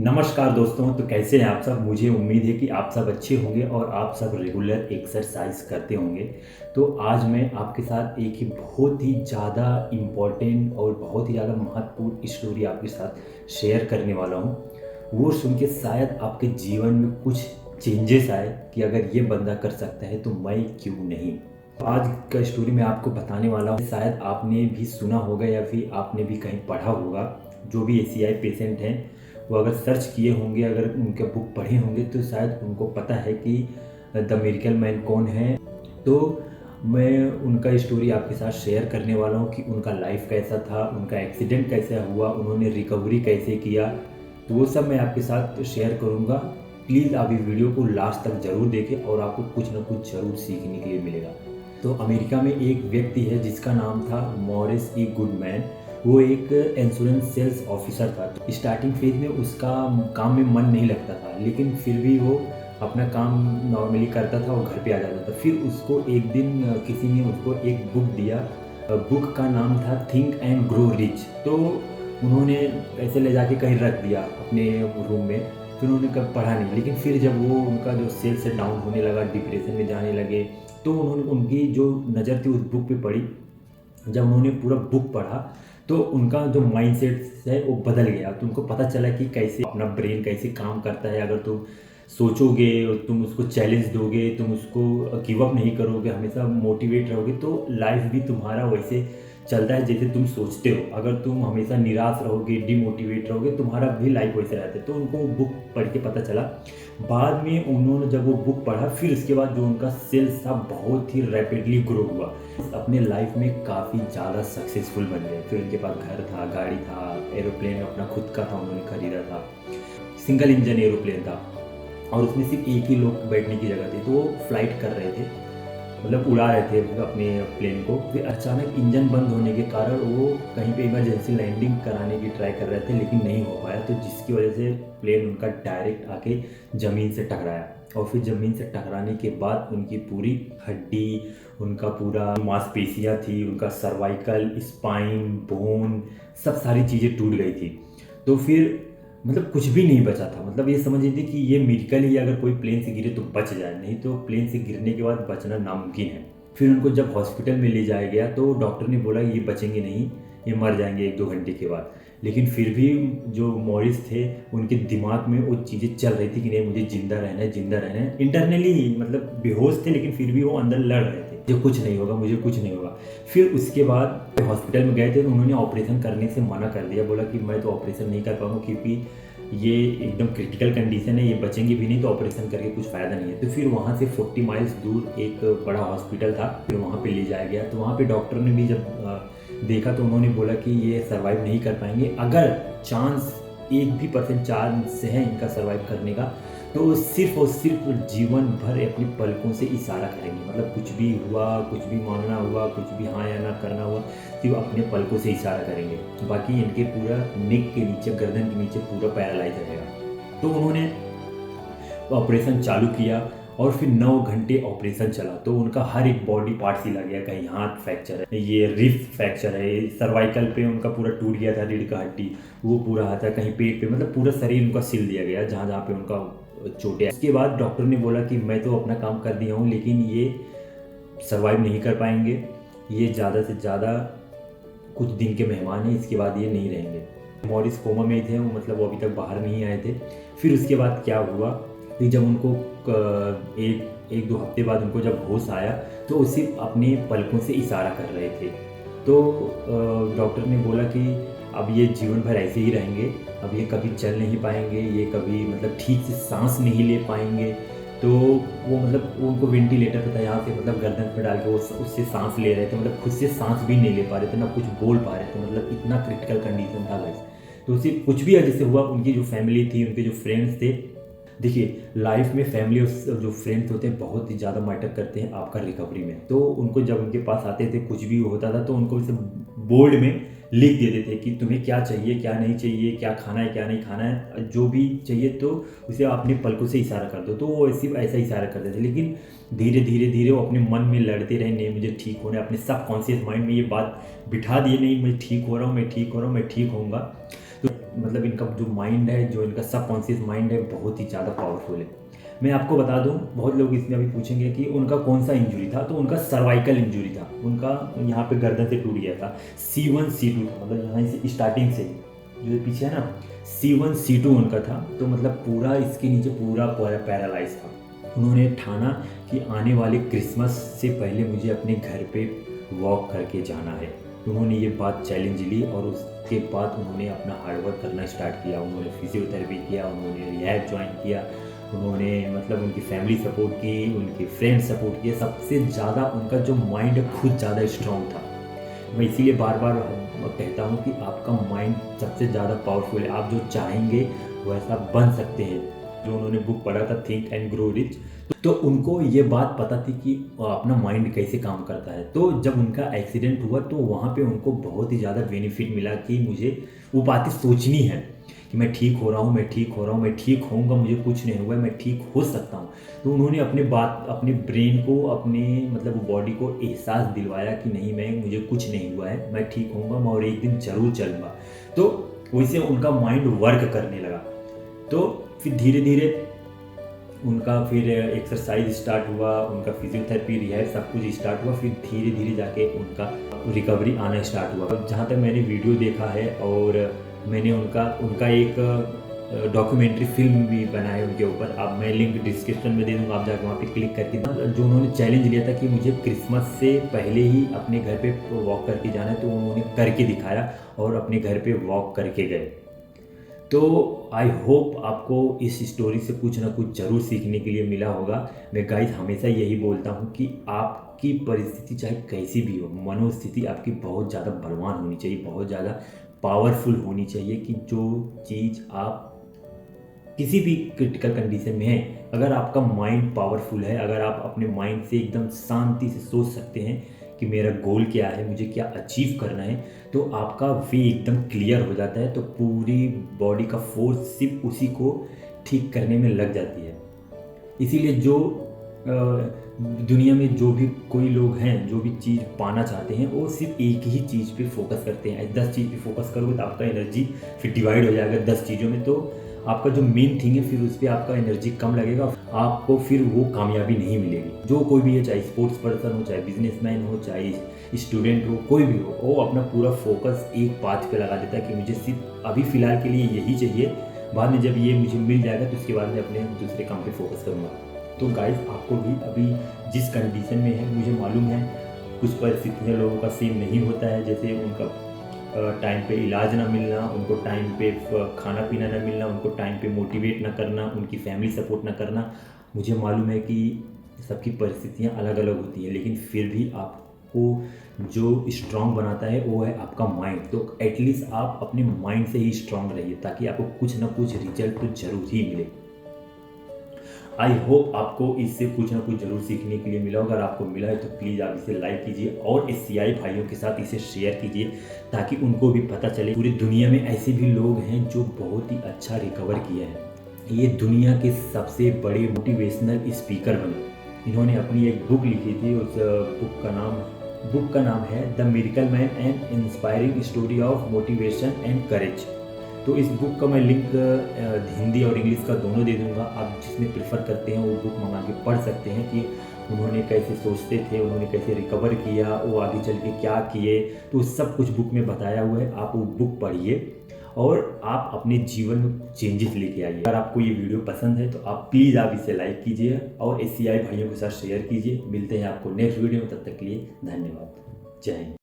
नमस्कार दोस्तों। तो कैसे हैं आप सब। मुझे उम्मीद है कि आप सब अच्छे होंगे और आप सब रेगुलर एक्सरसाइज करते होंगे। तो आज मैं आपके साथ एक ही बहुत ही ज़्यादा इम्पोर्टेंट और बहुत ही ज़्यादा महत्वपूर्ण स्टोरी आपके साथ शेयर करने वाला हूँ। वो सुन के शायद आपके जीवन में कुछ चेंजेस आए कि अगर ये बंदा कर सकता है तो मैं क्यों नहीं। आज का स्टोरी मैं आपको बताने वाला हूँ, शायद आपने भी सुना होगा या फिर आपने भी कहीं पढ़ा होगा। जो भी एसीआई पेशेंट हैं वो अगर सर्च किए होंगे, अगर उनके बुक पढ़े होंगे तो शायद उनको पता है कि द मिरेकल मैन कौन है। तो मैं उनका स्टोरी आपके साथ शेयर करने वाला हूँ कि उनका लाइफ कैसा था, उनका एक्सीडेंट कैसा हुआ, उन्होंने रिकवरी कैसे किया। तो वो सब मैं आपके साथ शेयर करूँगा। प्लीज़ आप इस वीडियो को लास्ट तक ज़रूर देखें और आपको कुछ ना कुछ ज़रूर सीखने के लिए मिलेगा। तो अमेरिका में एक व्यक्ति है जिसका नाम था मॉरिस ई गुडमैन। वो एक इंश्योरेंस सेल्स ऑफिसर था। तो स्टार्टिंग फेज में उसका काम में मन नहीं लगता था, लेकिन फिर भी वो अपना काम नॉर्मली करता था और घर पे आ जाता था। फिर उसको एक दिन किसी ने उसको एक बुक दिया। बुक का नाम था थिंक एंड ग्रो रिच। तो उन्होंने ऐसे ले जाके कहीं रख दिया अपने रूम में। फिर उन्होंने कब पढ़ा नहीं, लेकिन फिर जब वो उनका जो सेल्स डाउन होने लगा, डिप्रेशन में जाने लगे, तो उन्होंने उनकी जो नज़र थी उस बुक पे पड़ी। जब उन्होंने पूरा बुक पढ़ा तो उनका जो माइंडसेट है वो बदल गया। तो उनको पता चला कि कैसे अपना ब्रेन कैसे काम करता है। अगर तुम सोचोगे और तुम उसको चैलेंज दोगे, तुम उसको गिव अप नहीं करोगे, हमेशा मोटिवेट रहोगे, तो लाइफ भी तुम्हारा वैसे चलता है जैसे तुम सोचते हो। अगर तुम हमेशा निराश रहोगे, डिमोटिवेट रहोगे, तुम्हारा भी लाइफ वैसे रहता है। तो उनको वो बुक पढ़ के पता चला। बाद में उन्होंने जब वो बुक पढ़ा, फिर उसके बाद जो उनका सेल्स था बहुत ही रैपिडली ग्रो हुआ। अपने लाइफ में काफ़ी ज़्यादा सक्सेसफुल बन गए। फिर उनके पास घर था, गाड़ी था, एरोप्लेन अपना खुद का था, उन्होंने खरीदा था। सिंगल इंजन एरोप्लेन था और उसमें सिर्फ एक ही लोग बैठने की जगह थी। तो वो फ्लाइट कर रहे थे, मतलब उड़ा रहे थे अपने प्लेन को। फिर अचानक इंजन बंद होने के कारण वो कहीं पे इमरजेंसी लैंडिंग कराने की ट्राई कर रहे थे, लेकिन नहीं हो पाया। तो जिसकी वजह से प्लेन उनका डायरेक्ट आके ज़मीन से टकराया। और फिर ज़मीन से टकराने के बाद उनकी पूरी हड्डी, उनका पूरा मांसपेशियाँ थी, उनका सर्वाइकल, स्पाइन, बोन, सब सारी चीज़ें टूट गई थी। तो फिर मतलब कुछ भी नहीं बचा था। मतलब ये समझ लीजिए कि ये मिरेकल ही, अगर कोई प्लेन से गिरे तो बच जाए, नहीं तो प्लेन से गिरने के बाद बचना नामुमकिन है। फिर उनको जब हॉस्पिटल में ले जाया गया तो डॉक्टर ने बोला ये बचेंगे नहीं, ये मर जाएंगे 1-2 घंटे के बाद। लेकिन फिर भी जो मॉरिस थे उनके दिमाग में वो चीज़ें चल रही थी कि नहीं, मुझे ज़िंदा रहना है, ज़िंदा रहना है। इंटरनली मतलब बेहोश थे, लेकिन फिर भी वो अंदर लड़ रहे थे, मुझे कुछ नहीं होगा, मुझे कुछ नहीं होगा। फिर उसके बाद हॉस्पिटल में गए थे तो उन्होंने ऑपरेशन करने से मना कर दिया। बोला कि मैं तो ऑपरेशन नहीं कर पाऊँगा क्योंकि ये एकदम क्रिटिकल कंडीशन है, ये बचेंगे भी नहीं, तो ऑपरेशन करके कुछ फ़ायदा नहीं है। तो फिर वहाँ से 40 माइल्स दूर एक बड़ा हॉस्पिटल था, फिर वहाँ पे ले जाया गया। तो वहाँ पे डॉक्टर ने भी जब देखा तो उन्होंने बोला कि ये सर्वाइव नहीं कर पाएंगे। अगर चांस 1 भी % चांस है इनका सर्वाइव करने का, तो सिर्फ और सिर्फ जीवन भर अपनी पलकों से इशारा करेंगे। मतलब कुछ भी हुआ, कुछ भी मांगना हुआ, कुछ भी हाँ या ना करना हुआ, सिर्फ अपने पलकों से इशारा करेंगे। बाकी इनके पूरा नेक के नीचे, गर्दन के नीचे पूरा पैरालाइज रहेगा। तो उन्होंने ऑपरेशन चालू किया और फिर 9 घंटे ऑपरेशन चला। तो उनका हर एक बॉडी पार्ट सिला गया। कहीं हाथ फ्रैक्चर है, ये रिस्ट फ्रैक्चर है, सर्वाइकल पे उनका पूरा टूट गया था, रीढ़ का हड्डी वो पूरा आता, कहीं पेट पे, मतलब पूरा शरीर उनका सिल दिया गया जहाँ जहाँ पे उनका चोटें। इसके बाद डॉक्टर ने बोला कि मैं तो अपना काम कर दिया हूँ, लेकिन ये सर्वाइव नहीं कर पाएंगे, ये ज़्यादा से ज़्यादा कुछ दिन के मेहमान हैं, इसके बाद ये नहीं रहेंगे। मॉरिस कोमा में थे वो, मतलब वो अभी तक बाहर नहीं आए थे। फिर उसके बाद क्या हुआ कि जब उनको एक 2 हफ्ते बाद उनको जब होश आया तो वो सिर्फ अपने पलकों से इशारा कर रहे थे। तो डॉक्टर ने बोला कि अब ये जीवन भर ऐसे ही रहेंगे, अब ये कभी चल नहीं पाएंगे, ये कभी मतलब ठीक से सांस नहीं ले पाएंगे। तो वो मतलब वो उनको वेंटिलेटर पे था, यहाँ से मतलब गर्दन पे डाल के वो उससे सांस ले रहे थे, मतलब खुद से सांस भी नहीं ले पा रहे थे, ना कुछ बोल पा रहे थे, मतलब इतना क्रिटिकल कंडीशन था गाइस। तो उसे कुछ भी जैसे हुआ, उनकी जो फैमिली थी, उनके जो फ्रेंड्स थे, देखिए लाइफ में फैमिली और जो फ्रेंड्स होते हैं बहुत ही ज़्यादा मैटर करते हैं आपका रिकवरी में। तो उनको जब उनके पास आते थे, कुछ भी होता था तो उनको जैसे बोर्ड में लिख देते थे कि तुम्हें क्या चाहिए, क्या नहीं चाहिए, क्या खाना है, क्या नहीं खाना है, जो भी चाहिए तो उसे अपने पलकों से इशारा कर दो। तो वो ऐसा इशारा करते थे। लेकिन धीरे धीरे धीरे वो अपने मन में लड़ते रहे, नहीं मुझे ठीक होना है। अपने सब कॉन्शियस माइंड में ये बात बिठा दिए, नहीं मैं ठीक हो रहा हूँ, मैं ठीक हो रहा हूँ, मैं ठीक होऊंगा। तो मतलब इनका जो माइंड है, जो इनका सबकॉन्शियस माइंड है, बहुत ही ज़्यादा पावरफुल है। मैं आपको बता दूं, बहुत लोग इसमें अभी पूछेंगे कि उनका कौन सा इंजरी था, तो उनका सर्वाइकल इंजरी था। उनका यहाँ पे गर्दन से टूट गया था। C1 C2 मतलब यहाँ से स्टार्टिंग से जो पीछे है ना, C1 C2 उनका था। तो मतलब पूरा इसके नीचे पूरा पैरालाइज था। उन्होंने ठाना कि आने वाले क्रिसमस से पहले मुझे अपने घर पे वॉक करके जाना है। उन्होंने ये बात चैलेंज ली और उसके बाद उन्होंने अपना हार्डवर्क करना स्टार्ट किया। उन्होंने फिजियोथेरेपी किया, उन्होंने रिहैब ज्वाइन किया, उन्होंने मतलब उनकी फैमिली सपोर्ट की, उनके फ्रेंड सपोर्ट किए। सबसे ज़्यादा उनका जो माइंड है खुद ज़्यादा स्ट्रॉन्ग था। मैं इसीलिए बार बार कहता हूँ कि आपका माइंड सबसे ज़्यादा पावरफुल है। आप जो चाहेंगे वैसा बन सकते हैं। जो उन्होंने बुक पढ़ा था थिंक एंड ग्रो रिच, तो उनको ये बात पता थी कि अपना माइंड कैसे काम करता है। तो जब उनका एक्सीडेंट हुआ तो वहाँ पे उनको बहुत ही ज़्यादा बेनिफिट मिला कि मुझे वो बातें सोचनी है कि मैं ठीक हो रहा हूँ, मैं ठीक हो रहा हूँ, मैं ठीक होऊंगा, मुझे कुछ नहीं हुआ है, मैं ठीक हो सकता हूँ। तो उन्होंने अपने ब्रेन को, अपने मतलब बॉडी को एहसास दिलवाया कि नहीं, मुझे कुछ नहीं हुआ है, मैं ठीक होऊंगा, मैं और एक दिन ज़रूर चलूँगा। तो वैसे उनका माइंड वर्क करने लगा। तो फिर धीरे धीरे उनका फिर एक्सरसाइज स्टार्ट हुआ, उनका फिजियोथेरेपी रिहैब सब कुछ स्टार्ट हुआ। फिर धीरे धीरे जाके उनका रिकवरी आना स्टार्ट हुआ। जहाँ तक मैंने वीडियो देखा है और मैंने उनका एक डॉक्यूमेंट्री फिल्म भी बना है उनके ऊपर। अब मैं लिंक डिस्क्रिप्शन में दे दूँगा, आप जाकर वहाँ पे क्लिक करके जो उन्होंने चैलेंज लिया था कि मुझे क्रिसमस से पहले ही अपने घर पे वॉक करके जाना है, तो उन्होंने करके दिखाया और अपने घर पे वॉक करके गए। तो आई होप आपको इस स्टोरी से कुछ ना कुछ ज़रूर सीखने के लिए मिला होगा। मैं गाइस हमेशा यही बोलता हूँ कि आपकी परिस्थिति चाहे कैसी भी हो, मनोस्थिति आपकी बहुत ज़्यादा बलवान होनी चाहिए, बहुत ज़्यादा पावरफुल होनी चाहिए कि जो चीज़ आप किसी भी क्रिटिकल कंडीशन में है, अगर आपका माइंड पावरफुल है, अगर आप अपने माइंड से एकदम शांति से सोच सकते हैं कि मेरा गोल क्या है, मुझे क्या अचीव करना है, तो आपका वे एकदम क्लियर हो जाता है। तो पूरी बॉडी का फोर्स सिर्फ उसी को ठीक करने में लग जाती है। इसीलिए जो दुनिया में जो भी कोई लोग हैं, जो भी चीज़ पाना चाहते हैं, वो सिर्फ एक ही चीज़ पे फोकस करते हैं। 10 चीज़ पे फोकस करोगे तो आपका एनर्जी फिर डिवाइड हो जाएगा 10 चीज़ों में। तो आपका जो मेन थिंग है फिर उस पर आपका एनर्जी कम लगेगा, आपको फिर वो कामयाबी नहीं मिलेगी। जो कोई भी है, चाहे स्पोर्ट्स पर्सन हो, चाहे बिजनेसमैन हो, चाहे स्टूडेंट हो, कोई भी हो, वो अपना पूरा फोकस एक बात पे लगा देता है कि मुझे सिर्फ अभी फ़िलहाल के लिए यही चाहिए, बाद में जब ये मुझे मिल जाएगा तो उसके बाद में अपने दूसरे काम पे फोकस करूँगा। तो गाइस आपको भी अभी जिस कंडीशन में है, मुझे मालूम है कुछ परिस्थितियाँ लोगों का सेम नहीं होता है। जैसे उनका टाइम पे इलाज ना मिलना, उनको टाइम पे खाना पीना ना मिलना, उनको टाइम पे मोटिवेट ना करना, उनकी फैमिली सपोर्ट ना करना। मुझे मालूम है कि सबकी परिस्थितियाँ अलग अलग होती हैं, लेकिन फिर भी आपको जो स्ट्रांग बनाता है वो है आपका माइंड। तो एटलीस्ट आप अपने माइंड से ही स्ट्रांग रहिए, ताकि आपको कुछ ना कुछ रिजल्ट तो ज़रूर ही मिले। आई होप आपको इससे कुछ ना कुछ ज़रूर सीखने के लिए मिला। अगर आपको मिला है तो प्लीज़ आप इसे लाइक कीजिए और SCI भाइयों के साथ इसे शेयर कीजिए, ताकि उनको भी पता चले पूरी दुनिया में ऐसे भी लोग हैं जो बहुत ही अच्छा रिकवर किया है। ये दुनिया के सबसे बड़े मोटिवेशनल स्पीकर बने। इन्होंने अपनी एक बुक लिखी थी, उस बुक का नाम है the miracle man and inspiring story of motivation and courage. तो इस बुक का मैं लिंक हिंदी और इंग्लिश का दोनों दे दूंगा। आप जिसमें प्रेफर करते हैं वो बुक मंगा के पढ़ सकते हैं कि उन्होंने कैसे सोचते थे, उन्होंने कैसे रिकवर किया, वो आगे चल के क्या किए। तो सब कुछ बुक में बताया हुआ है। आप वो बुक पढ़िए और आप अपने जीवन में चेंजेस लेके आइए। अगर आपको ये वीडियो पसंद है तो आप प्लीज़ आप इसे लाइक कीजिए और SCI भाइयों के साथ शेयर कीजिए। मिलते हैं आपको नेक्स्ट वीडियो में, तब तक के लिए धन्यवाद। जय हिंद।